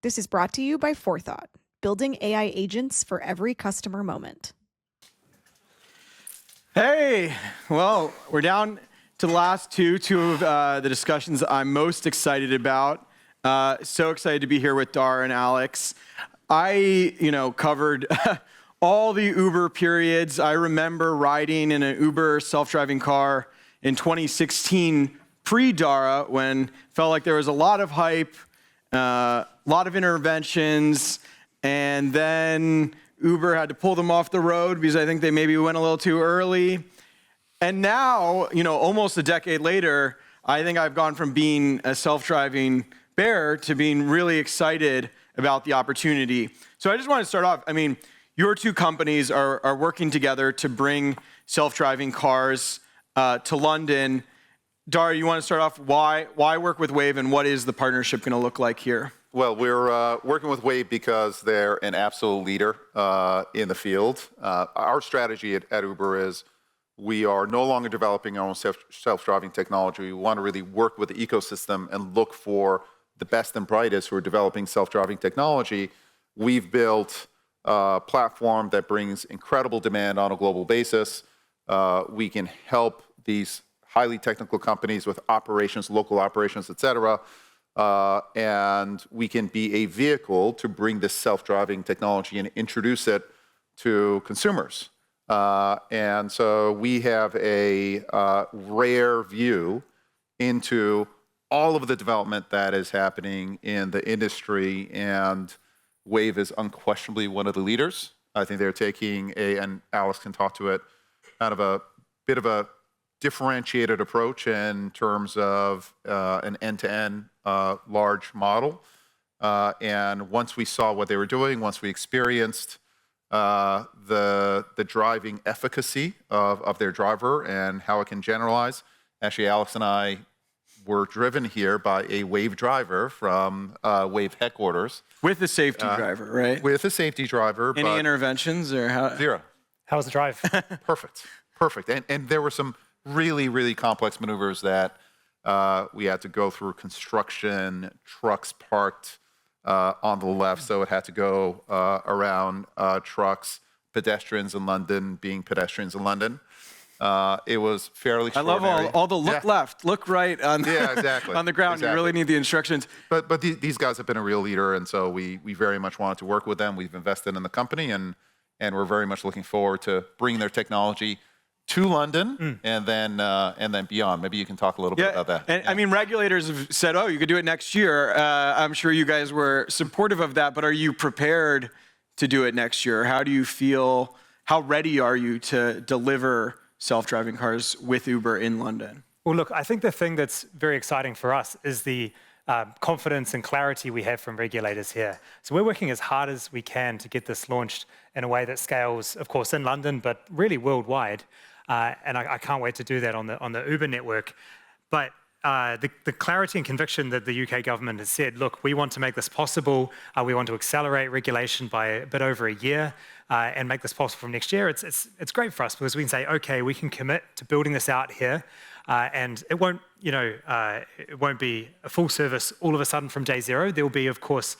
This is brought to you by Forethought, building AI agents for every customer moment. Hey, well, we're down to the last two of the discussions I'm most excited about. So excited to be here with Dara and Alex. I, covered all the Uber periods. I remember riding in an Uber self-driving car in 2016, pre-Dara, when it felt like there was a lot of hype, a lot of interventions, and then Uber had to pull them off the road because I think they maybe went a little too early. And now, almost a decade later, I think I've gone from being a self-driving bear to being really excited about the opportunity. So I just want to start off, your two companies are working together to bring self-driving cars to London. Dara, you want to start off, why work with Wayve and what is the partnership going to look like here? Well, we're working with Wayve because they're an absolute leader in the field. Our strategy at Uber is we are no longer developing our own self-driving technology. We want to really work with the ecosystem and look for the best and brightest who are developing self-driving technology. We've built a platform that brings incredible demand on a global basis. We can help these highly technical companies with operations, local operations, et cetera. And we can be a vehicle to bring this self-driving technology and introduce it to consumers. And so we have a rare view into all of the development that is happening in the industry, and Wayve is unquestionably one of the leaders. I think they're taking and Alex can talk to it, kind of a bit of a differentiated approach in terms of an end-to-end large model. And once we saw what they were doing, once we experienced the driving efficacy of their driver and how it can generalize, actually Alex and I were driven here by a Wayve driver from Wayve headquarters. With a safety driver, right? With a safety driver. Any interventions or how? Zero. How was the drive? Perfect. And there were some really, really complex maneuvers that we had to go through: construction, trucks parked on the left, so it had to go around trucks, pedestrians in London being pedestrians in London. It was fairly extraordinary. I love all the look left, look right on the, exactly. on the ground. Exactly. You really need the instructions. But these guys have been a real leader, and so we very much wanted to work with them. We've invested in the company, and we're very much looking forward to bringing their technology to London and then beyond. Maybe you can talk a little bit about that. And regulators have said, oh, you could do it next year. I'm sure you guys were supportive of that, but are you prepared to do it next year? How do you feel? How ready are you to deliver self-driving cars with Uber in London? Well, look, I think the thing that's very exciting for us is the confidence and clarity we have from regulators here. So we're working as hard as we can to get this launched in a way that scales, of course, in London, but really worldwide. And I can't wait to do that on the Uber network. But the clarity and conviction that the UK government has said, look, we want to make this possible. We want to accelerate regulation by a bit over a year and make this possible from next year. It's great for us because we can say, okay, we can commit to building this out here. And it won't, it won't be a full service all of a sudden from day zero. There will be, of course,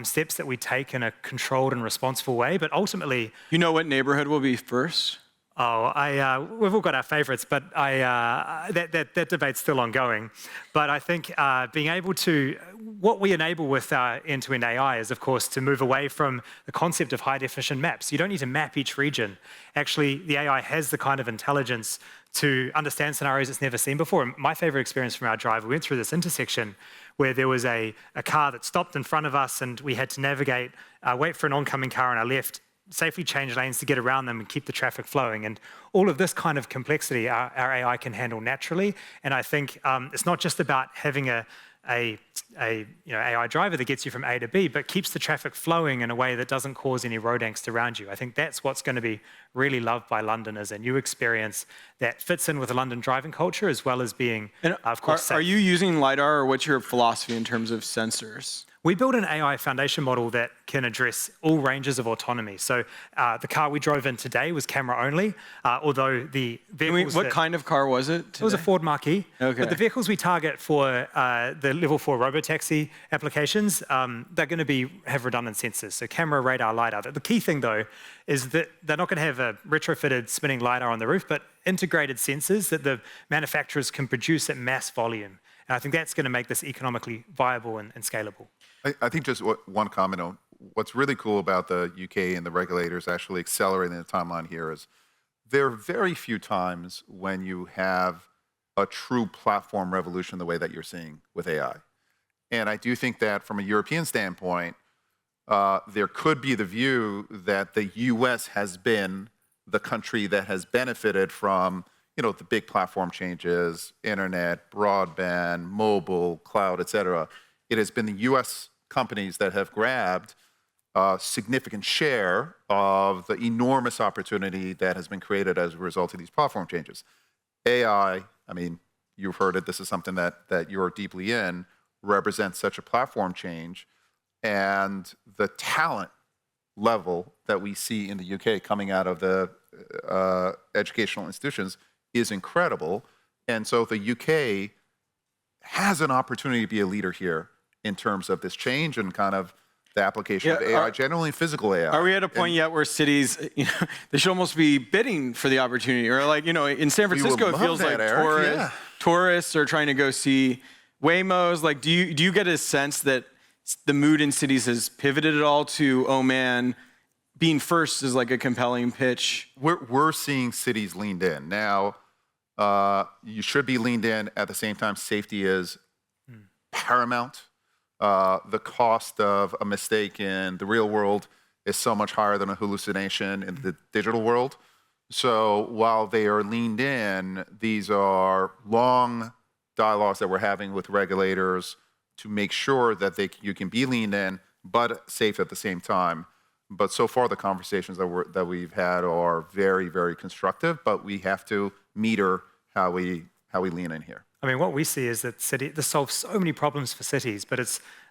steps that we take in a controlled and responsible way. But ultimately, you know what neighborhood will be first? Oh, we've all got our favorites, but that debate's still ongoing. But I think being able to, what we enable with our end-to-end AI is, of course, to move away from the concept of high-definition maps. You don't need to map each region. Actually, the AI has the kind of intelligence to understand scenarios it's never seen before. And my favorite experience from our drive, we went through this intersection where there was a car that stopped in front of us and we had to navigate, wait for an oncoming car on our left, safely change lanes to get around them and keep the traffic flowing. And all of this kind of complexity our AI can handle naturally. And I think it's not just about having a AI driver that gets you from A to B, but keeps the traffic flowing in a way that doesn't cause any road angst around you. I think that's what's going to be really loved by Londoners, a new experience that fits in with the London driving culture as well as being, of course, safe. Are you using LiDAR, or what's your philosophy in terms of sensors? We built an AI foundation model that can address all ranges of autonomy. So the car we drove in today was camera only, although the vehicles What kind of car was it today? It was a Ford Mach-E. Okay. But the vehicles we target for the level 4 robotaxi applications, they're going to have redundant sensors, so camera, radar, LiDAR. The key thing, though, is that they're not going to have a retrofitted spinning LiDAR on the roof, but integrated sensors that the manufacturers can produce at mass volume. And I think that's going to make this economically viable and scalable. I think just one comment on what's really cool about the UK and the regulators actually accelerating the timeline here is there are very few times when you have a true platform revolution the way that you're seeing with AI. And I do think that from a European standpoint, there could be the view that the US has been the country that has benefited from the big platform changes, internet, broadband, mobile, cloud, et cetera. It has been the US companies that have grabbed a significant share of the enormous opportunity that has been created as a result of these platform changes. AI, I mean, you've heard it, this is something that you're deeply in, represents such a platform change. And the talent level that we see in the UK coming out of the educational institutions is incredible. And so the UK has an opportunity to be a leader here in terms of this change and kind of the application of AI, generally physical AI. Are we at a point yet where cities, they should almost be bidding for the opportunity? Or like, in San Francisco, it feels like tourists are trying to go see Waymos. Like, do you get a sense that the mood in cities has pivoted at all to, oh man, being first is like a compelling pitch? We're seeing cities leaned in. Now, you should be leaned in. At the same time, safety is paramount. The cost of a mistake in the real world is so much higher than a hallucination in the digital world. So while they are leaned in, these are long dialogues that we're having with regulators to make sure that you can be leaned in, but safe at the same time. But so far, the conversations that we've had are very, very constructive, but we have to meter how we lean in here. I mean, what we see is that this solves so many problems for cities, but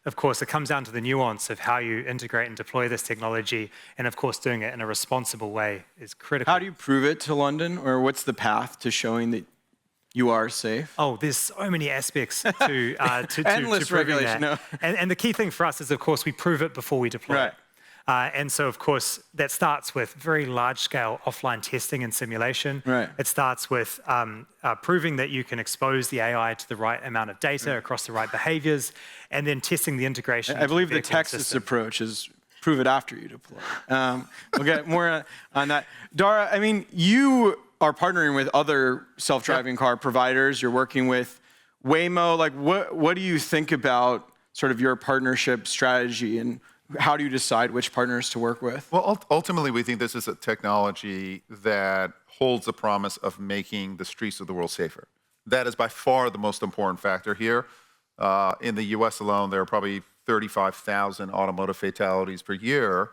of course, it comes down to the nuance of how you integrate and deploy this technology, and of course, doing it in a responsible way is critical. How do you prove it to London, or what's the path to showing that you are safe? Oh, there's so many aspects to endless regulation. That. No. And the key thing for us is, of course, we prove it before we deploy it. And so, of course, that starts with very large-scale offline testing and simulation. Right. It starts with proving that you can expose the AI to the right amount of data across the right behaviors, and then testing the integration. I believe the Texas approach is prove it after you deploy. We'll get more on that. Dara, I mean, you are partnering with other self-driving car providers. You're working with Waymo. Like, what do you think about sort of your partnership strategy, and how do you decide which partners to work with? Well, ultimately, we think this is a technology that holds the promise of making the streets of the world safer. That is by far the most important factor here. In the US alone, there are probably 35,000 automotive fatalities per year.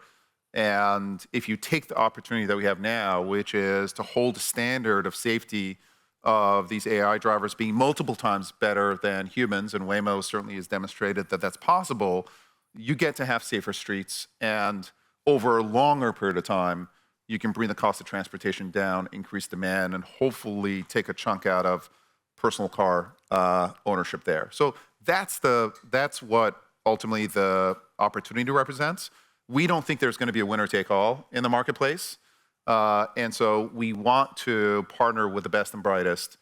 And if you take the opportunity that we have now, which is to hold a standard of safety of these AI drivers being multiple times better than humans, and Waymo certainly has demonstrated that that's possible, you get to have safer streets, and over a longer period of time, you can bring the cost of transportation down, increase demand, and hopefully take a chunk out of personal car ownership there. So that's what ultimately the opportunity represents. We don't think there's going to be a winner-take-all in the marketplace, and so we want to partner with the best and brightest.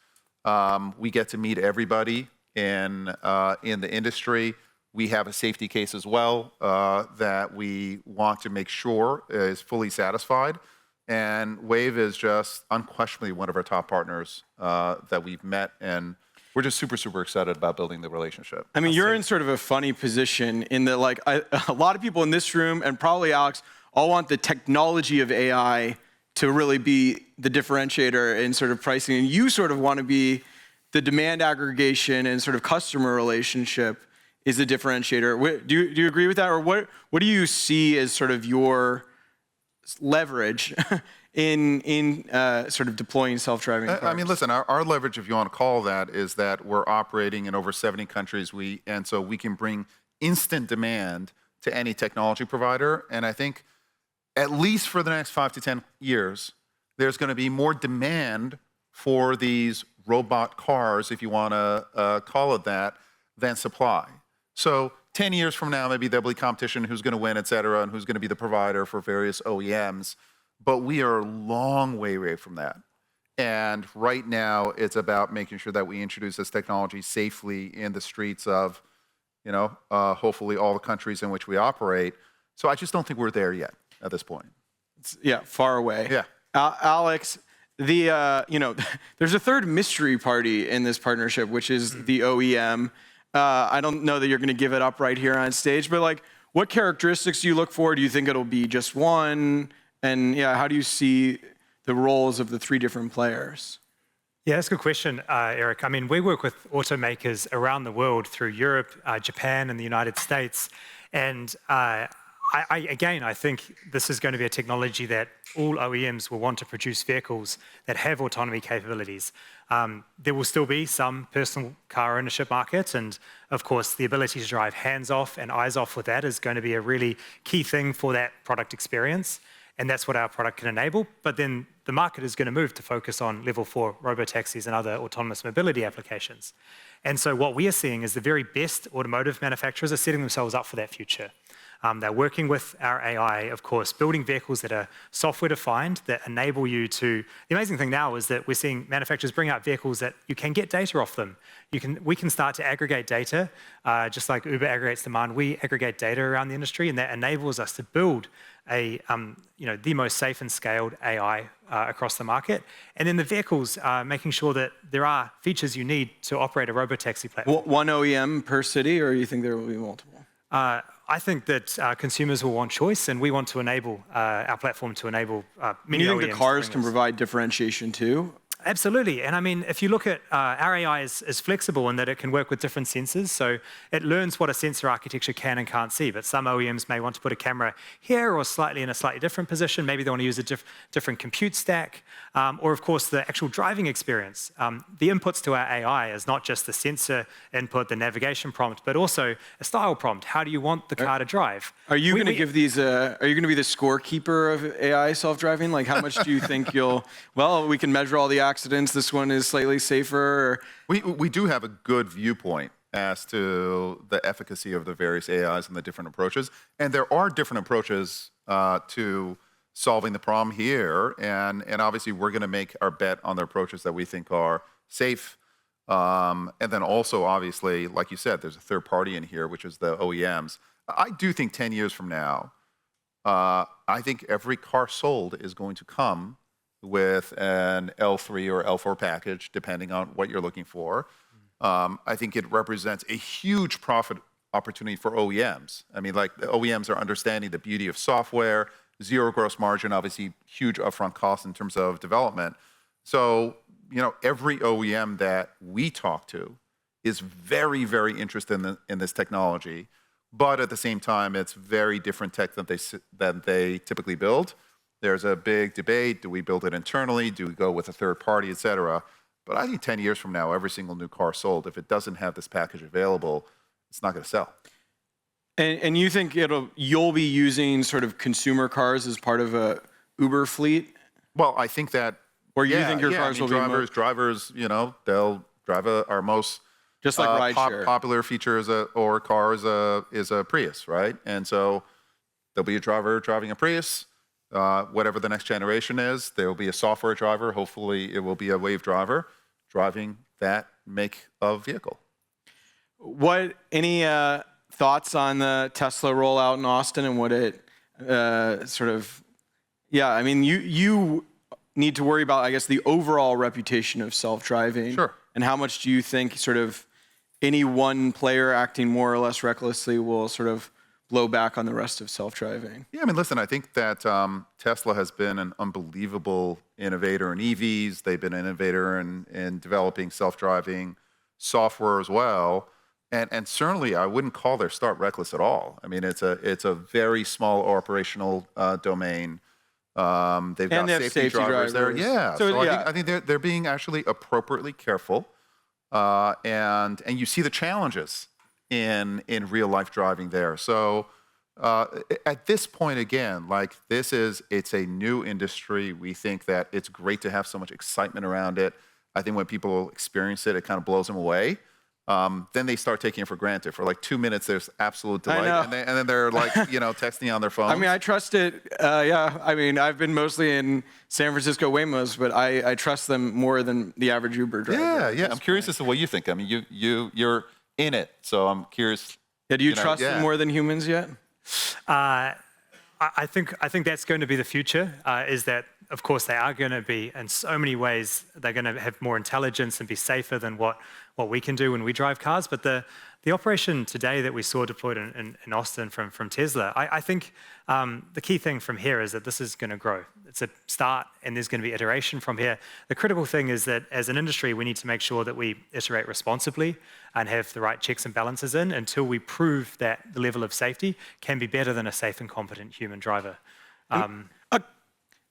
We get to meet everybody in the industry. We have a safety case as well that we want to make sure is fully satisfied. And Wayve is just unquestionably one of our top partners that we've met, and we're just super, super excited about building the relationship. I mean, you're in sort of a funny position in that, like, a lot of people in this room, and probably Alex, all want the technology of AI to really be the differentiator in sort of pricing, and you sort of want to be the demand aggregation and sort of customer relationship is a differentiator. Do you agree with that? Or what do you see as sort of your leverage in sort of deploying self-driving cars? I mean, listen, our leverage, if you want to call that, is that we're operating in over 70 countries, and so we can bring instant demand to any technology provider. And I think at least for the next 5 to 10 years, there's going to be more demand for these robot cars, if you want to call it that, than supply. So 10 years from now, maybe there'll be competition, who's going to win, et cetera, and who's going to be the provider for various OEMs. But we are a long way away from that. And right now, it's about making sure that we introduce this technology safely in the streets of, hopefully all the countries in which we operate. So I just don't think we're there yet at this point. Yeah, far away. Yeah. Alex, there's a third mystery party in this partnership, which is the OEM. I don't know that you're going to give it up right here on stage, but like, what characteristics do you look for? Do you think it'll be just one? And yeah, how do you see the roles of the three different players? Yeah, that's a good question, Eric. I mean, we work with automakers around the world through Europe, Japan, and the United States. And I think this is going to be a technology that all OEMs will want to produce vehicles that have autonomy capabilities. There will still be some personal car ownership market, and of course, the ability to drive hands off and eyes off with that is going to be a really key thing for that product experience. And that's what our product can enable. But then the market is going to move to focus on level 4 robotaxis and other autonomous mobility applications. And so what we are seeing is the very best automotive manufacturers are setting themselves up for that future. They're working with our AI, of course, building vehicles that are software-defined, that enable you to... The amazing thing now is that we're seeing manufacturers bring out vehicles that you can get data off them. We can start to aggregate data, just like Uber aggregates demand. We aggregate data around the industry, and that enables us to build the most safe and scaled AI across the market. And then the vehicles, making sure that there are features you need to operate a robotaxi platform. One OEM per city, or you think there will be multiple? I think that consumers will want choice, and we want to enable our platform to enable many OEMs. You think the cars can provide differentiation too? Absolutely. And I mean, if you look at our AI is flexible in that it can work with different sensors. So it learns what a sensor architecture can and can't see. But some OEMs may want to put a camera here or in a slightly different position. Maybe they want to use a different compute stack. Or of course, the actual driving experience. The inputs to our AI is not just the sensor input, the navigation prompt, but also a style prompt. How do you want the car to drive? Are you going to give these, are you going to be the scorekeeper of AI self-driving? Like how much do you think we can measure all the accidents, this one is slightly safer? We do have a good viewpoint as to the efficacy of the various AIs and the different approaches. And there are different approaches to solving the problem here. And obviously, we're going to make our bet on the approaches that we think are safe. And then also, obviously, like you said, there's a third party in here, which is the OEMs. I do think 10 years from now, I think every car sold is going to come with an L3 or L4 package, depending on what you're looking for. I think it represents a huge profit opportunity for OEMs. I mean, like the OEMs are understanding the beauty of software, zero gross margin, obviously huge upfront costs in terms of development. So, every OEM that we talk to is very, very interested in this technology. But at the same time, it's very different tech than they typically build. There's a big debate. Do we build it internally? Do we go with a third party, et cetera? But I think 10 years from now, every single new car sold, if it doesn't have this package available, it's not going to sell. And you think you'll be using sort of consumer cars as part of a Uber fleet? Well, I think that... Or you think your cars will be... Drivers, they'll drive our most... Just like rideshare. Popular feature is a Prius, right? And so there'll be a driver driving a Prius. Whatever the next generation is, there will be a software driver. Hopefully, it will be a Wayve driver driving that make of vehicle. Any thoughts on the Tesla rollout in Austin and what it I mean, you need to worry about, I guess, the overall reputation of self-driving. Sure. And how much do you think sort of any one player acting more or less recklessly will sort of blow back on the rest of self-driving? Yeah, I mean, listen, I think that Tesla has been an unbelievable innovator in EVs. They've been an innovator in developing self-driving software as well. And certainly, I wouldn't call their start reckless at all. I mean, it's a very small operational domain. They've got safety drivers there. Yeah, so I think they're being actually appropriately careful. And you see the challenges in real life driving there. So at this point, again, like it's a new industry. We think that it's great to have so much excitement around it. I think when people experience it, it kind of blows them away. Then they start taking it for granted. For like 2 minutes, there's absolute delight, and then they're like, texting on their phone. I mean, I trust it. Yeah, I mean, I've been mostly in San Francisco Waymos, but I trust them more than the average Uber driver. Yeah. I'm curious as to what you think. I mean, you're in it, so I'm curious. Yeah, do you trust them more than humans yet? I think that's going to be the future, is that, of course, they are going to be, in so many ways, they're going to have more intelligence and be safer than what we can do when we drive cars. But the operation today that we saw deployed in Austin from Tesla, I think the key thing from here is that this is going to grow. It's a start, and there's going to be iteration from here. The critical thing is that as an industry, we need to make sure that we iterate responsibly and have the right checks and balances in until we prove that the level of safety can be better than a safe and competent human driver.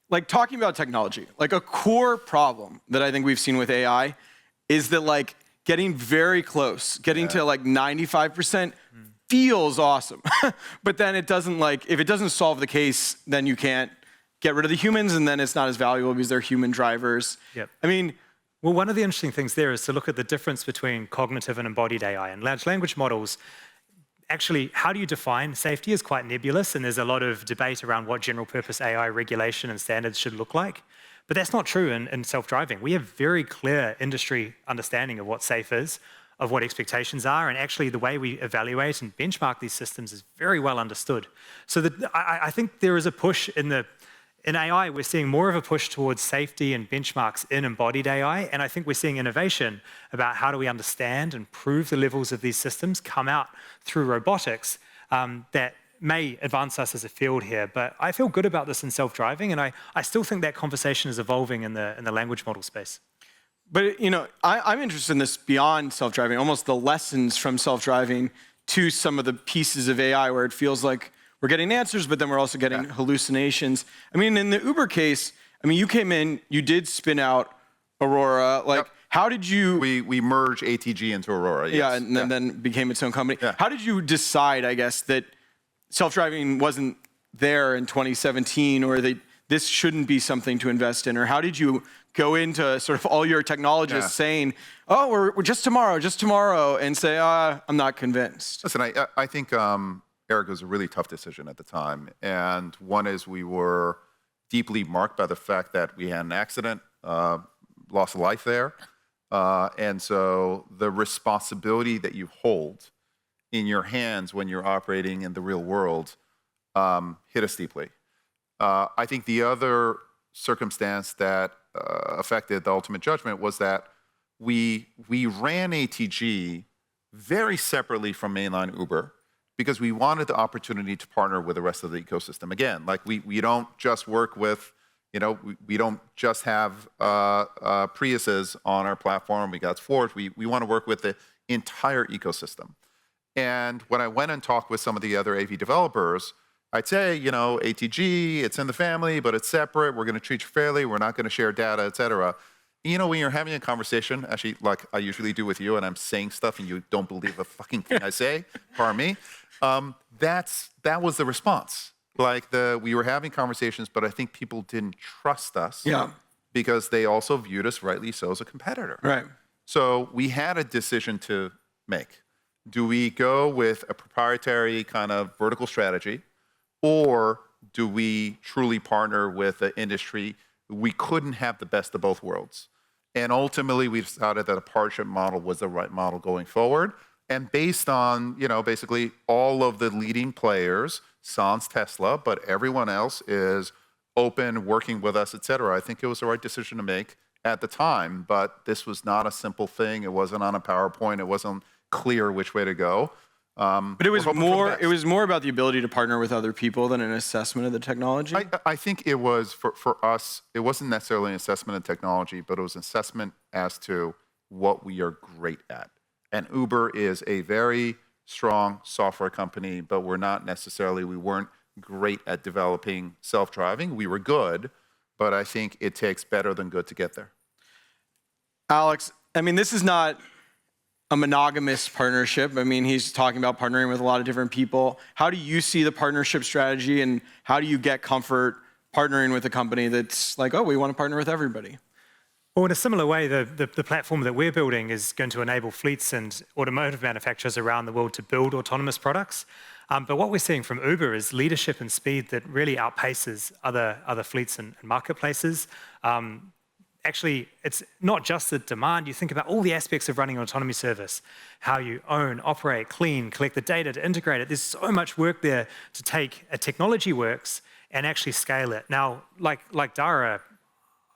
Like talking about technology, like a core problem that I think we've seen with AI is that like getting very close, getting to like 95% feels awesome. But then it doesn't if it doesn't solve the case, then you can't get rid of the humans, and then it's not as valuable because they're human drivers. Yep. I mean, well, one of the interesting things there is to look at the difference between cognitive and embodied AI. And large language models, actually, how do you define safety is quite nebulous, and there's a lot of debate around what general purpose AI regulation and standards should look like. But that's not true in self-driving. We have very clear industry understanding of what safe is, of what expectations are, and actually the way we evaluate and benchmark these systems is very well understood. So I think there is a push in AI, we're seeing more of a push towards safety and benchmarks in embodied AI, and I think we're seeing innovation about how do we understand and prove the levels of these systems come out through robotics that may advance us as a field here. But I feel good about this in self-driving, and I still think that conversation is evolving in the language model space. But I'm interested in this beyond self-driving, almost the lessons from self-driving to some of the pieces of AI where it feels like we're getting answers, but then we're also getting hallucinations. I mean, in the Uber case, I mean, you came in, you did spin out Aurora. Like, how did you... We merged ATG into Aurora, yes. Yeah, and then became its own company. Yeah. How did you decide, I guess, that self-driving wasn't there in 2017, or that this shouldn't be something to invest in? Or how did you go into sort of all your technologists saying, oh, we're just tomorrow, and say, I'm not convinced? Listen, I think... Eric, it was a really tough decision at the time. And one is we were deeply marked by the fact that we had an accident, lost a life there. And so the responsibility that you hold in your hands when you're operating in the real world hit us deeply. I think the other circumstance that affected the ultimate judgment was that we ran ATG very separately from mainline Uber, because we wanted the opportunity to partner with the rest of the ecosystem. Again, like we don't just work with, we don't just have Priuses on our platform. We got Ford. We want to work with the entire ecosystem. And when I went and talked with some of the other AV developers, I'd say, ATG, it's in the family, but it's separate. We're going to treat you fairly. We're not going to share data, et cetera. When you're having a conversation, actually, like I usually do with you, and I'm saying stuff and you don't believe a fucking thing I say, pardon me, that was the response. Like we were having conversations, but I think people didn't trust us because they also viewed us, rightly so, as a competitor. Right. So we had a decision to make. Do we go with a proprietary kind of vertical strategy, or do we truly partner with the industry? We couldn't have the best of both worlds. And ultimately, we decided that a partnership model was the right model going forward. And based on, basically all of the leading players, sans Tesla, but everyone else is open, working with us, et cetera, I think it was the right decision to make at the time. But this was not a simple thing. It wasn't on a PowerPoint. It wasn't clear which way to go. But it was more about the ability to partner with other people than an assessment of the technology? I think it was, for us, it wasn't necessarily an assessment of technology, but it was an assessment as to what we are great at. And Uber is a very strong software company, but we weren't great at developing self-driving. We were good, but I think it takes better than good to get there. Alex, I mean, this is not a monogamous partnership. I mean, he's talking about partnering with a lot of different people. How do you see the partnership strategy, and how do you get comfort partnering with a company that's like, oh, we want to partner with everybody? Well, in a similar way, the platform that we're building is going to enable fleets and automotive manufacturers around the world to build autonomous products. But what we're seeing from Uber is leadership and speed that really outpaces other fleets and marketplaces. Actually, it's not just the demand. You think about all the aspects of running an autonomy service, how you own, operate, clean, collect the data to integrate it. There's so much work there to take a technology works and actually scale it. Now, like Dara,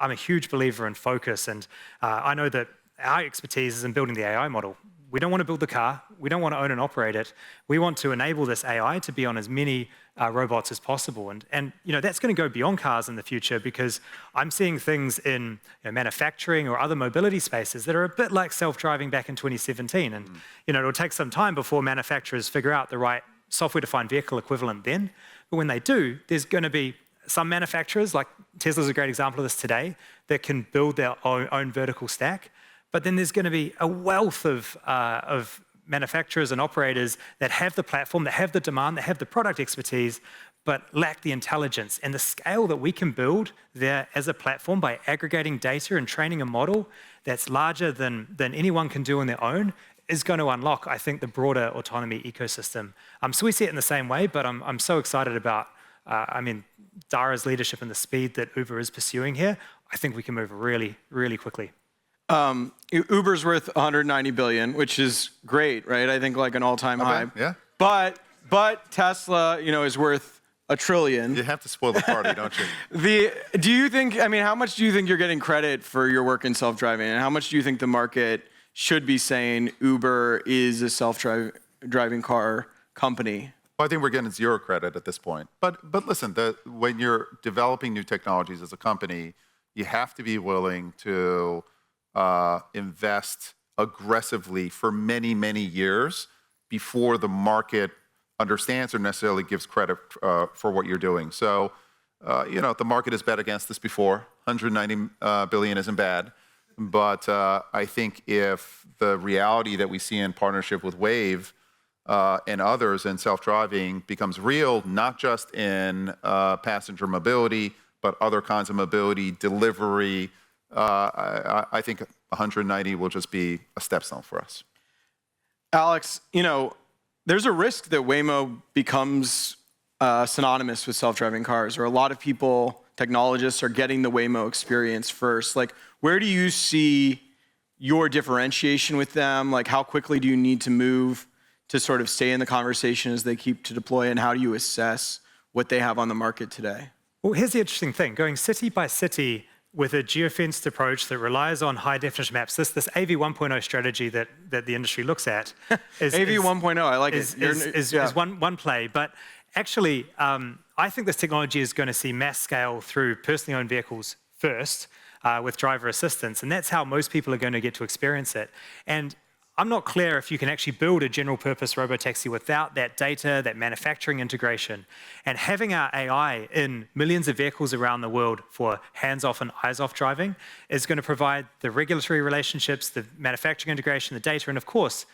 I'm a huge believer in focus, and I know that our expertise is in building the AI model. We don't want to build the car. We don't want to own and operate it. We want to enable this AI to be on as many robots as possible. And that's going to go beyond cars in the future, because I'm seeing things in manufacturing or other mobility spaces that are a bit like self-driving back in 2017. And it'll take some time before manufacturers figure out the right software-defined vehicle equivalent then. But when they do, there's going to be some manufacturers, like Tesla's a great example of this today, that can build their own vertical stack. But then there's going to be a wealth of manufacturers and operators that have the platform, that have the demand, that have the product expertise, but lack the intelligence. And the scale that we can build there as a platform by aggregating data and training a model that's larger than anyone can do on their own is going to unlock, I think, the broader autonomy ecosystem. So we see it in the same way, but I'm so excited about, Dara's leadership and the speed that Uber is pursuing here. I think we can move really, really quickly. Uber's worth 190 billion, which is great, right? I think like an all-time high. Yeah. But Tesla, is worth $1 trillion. You have to spoil the party, don't you? Do you think? How much do you think you're getting credit for your work in self-driving, and how much do you think the market should be saying Uber is a self-driving car company? Well, I think we're getting zero credit at this point. But listen, when you're developing new technologies as a company, you have to be willing to invest aggressively for many, many years before the market understands or necessarily gives credit for what you're doing. So, the market has bet against this before. 190 billion isn't bad. But I think if the reality that we see in partnership with Wayve and others in self-driving becomes real, not just in passenger mobility, but other kinds of mobility, delivery, I think 190 will just be a stepstone for us. Alex, there's a risk that Waymo becomes synonymous with self-driving cars, or a lot of people, technologists, are getting the Waymo experience first. Like, where do you see your differentiation with them? Like, how quickly do you need to move to sort of stay in the conversation as they keep to deploy, and how do you assess what they have on the market today? Well, here's the interesting thing. Going city by city with a geofenced approach that relies on high-definition maps, this AV 1.0 strategy that the industry looks at is AV 1.0, I like is, it. Is one play. But actually, I think this technology is going to see mass scale through personally owned vehicles first with driver assistance, and that's how most people are going to get to experience it. And I'm not clear if you can actually build a general purpose robotaxi without that data, that manufacturing integration. And having our AI in millions of vehicles around the world for hands-off and eyes-off driving is going to provide the regulatory relationships, the manufacturing integration, the data, and of course,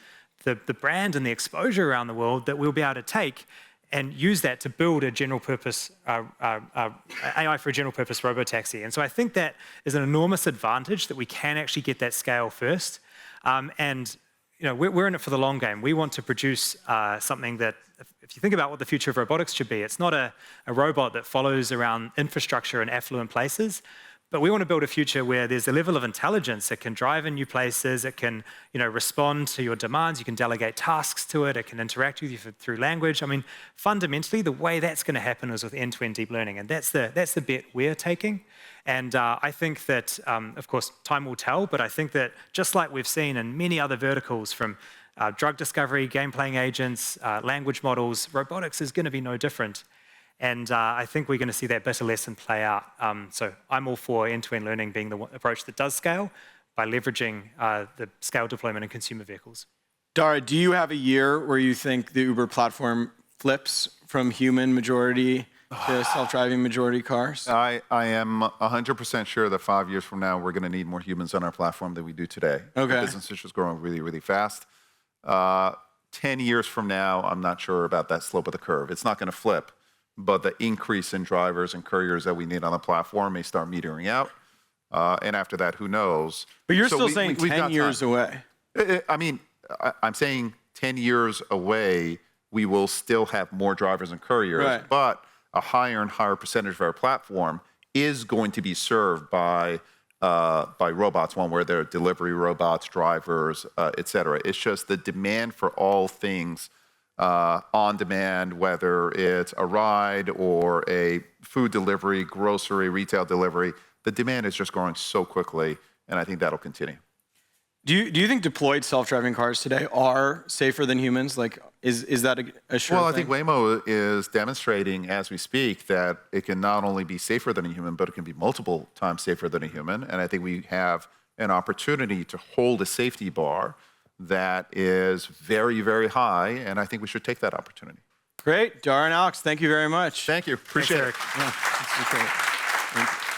the brand and the exposure around the world that we'll be able to take and use that to build a general purpose, AI for a general purpose robotaxi. And so I think that is an enormous advantage that we can actually get that scale first. We're in it for the long game. We want to produce something that, if you think about what the future of robotics should be, it's not a robot that follows around infrastructure in affluent places, but we want to build a future where there's a level of intelligence that can drive in new places, it can respond to your demands, you can delegate tasks to it, it can interact with you through language. I mean, fundamentally, the way that's going to happen is with end-to-end deep learning, and that's the bet we're taking. And I think that, of course, time will tell, but I think that just like we've seen in many other verticals, from drug discovery, game-playing agents, language models, robotics is going to be no different. And I think we're going to see that better lesson play out. So I'm all for end-to-end learning being the approach that does scale by leveraging the scale deployment in consumer vehicles. Dara, do you have a year where you think the Uber platform flips from human majority to self-driving majority cars? I am 100% sure that 5 years from now, we're going to need more humans on our platform than we do today. Okay. The business is just growing really, really fast. 10 years from now, I'm not sure about that slope of the curve. It's not going to flip, but the increase in drivers and couriers that we need on the platform may start metering out. And after that, who knows? But you're So still saying we've 10 got years time. away. I mean, I'm saying 10 years away, we will still have more drivers and couriers, Right. but a higher and higher percentage of our platform is going to be served by robots, one where they're delivery robots, drivers, et cetera. It's just the demand for all things on demand, whether it's a ride or a food delivery, grocery, retail delivery, the demand is just growing so quickly, and I think that'll continue. Do you think deployed self-driving cars today are safer than humans? Like, is that a sure Well, I thing? think Waymo is demonstrating as we speak that it can not only be safer than a human, but it can be multiple times safer than a human. And I think we have an opportunity to hold a safety bar that is very, very high. And I think we should take that opportunity. Great. Dara and Alex, thank you very much. Thank you. Appreciate it. Eric. Yeah, this is great. Thank you.